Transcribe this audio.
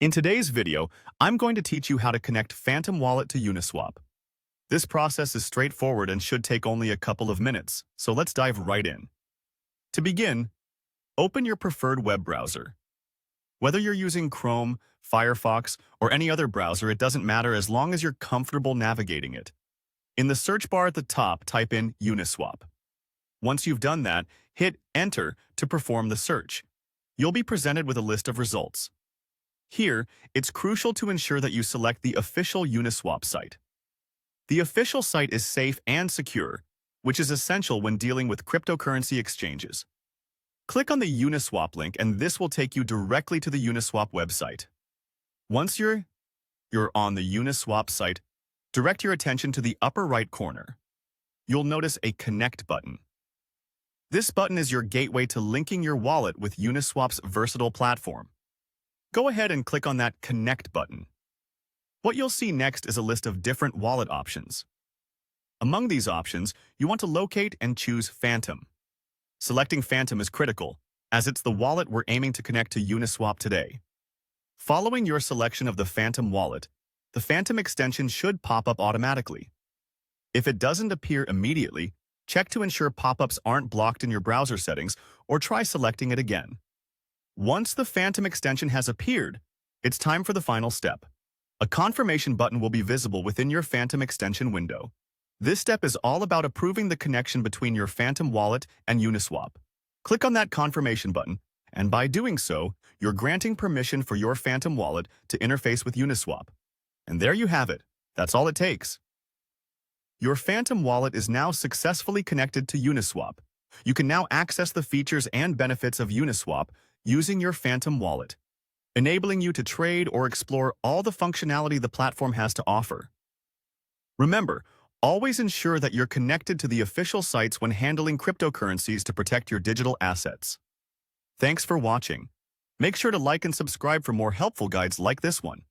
In today's video, I'm going to teach you how to connect Phantom Wallet to Uniswap. This process is straightforward and should take only a couple of minutes, so let's dive right in. To begin, open your preferred web browser. Whether you're using Chrome, Firefox, or any other browser, it doesn't matter as long as you're comfortable navigating it. In the search bar at the top, type in Uniswap. Once you've done that, hit Enter to perform the search. You'll be presented with a list of results. Here, it's crucial to ensure that you select the official Uniswap site. The official site is safe and secure, which is essential when dealing with cryptocurrency exchanges. Click on the Uniswap link and this will take you directly to the Uniswap website. Once you're on the Uniswap site, direct your attention to the upper right corner. You'll notice a Connect button. This button is your gateway to linking your wallet with Uniswap's versatile platform. Go ahead and click on that Connect button. What you'll see next is a list of different wallet options. Among these options, you want to locate and choose Phantom. Selecting Phantom is critical, as it's the wallet we're aiming to connect to Uniswap today. Following your selection of the Phantom wallet, the Phantom extension should pop up automatically. If it doesn't appear immediately, check to ensure pop-ups aren't blocked in your browser settings or try selecting it again. Once the Phantom extension has appeared, it's time for the final step. A confirmation button will be visible within your Phantom extension window. This step is all about approving the connection between your Phantom wallet and Uniswap. Click on that confirmation button, and by doing so, you're granting permission for your Phantom wallet to interface with Uniswap. And there you have it. That's all it takes. Your Phantom wallet is now successfully connected to Uniswap. You can now access the features and benefits of Uniswap using your Phantom wallet, enabling you to trade or explore all the functionality the platform has to offer. Remember, always ensure that you're connected to the official sites when handling cryptocurrencies to protect your digital assets. Thanks for watching. Make sure to like and subscribe for more helpful guides like this one.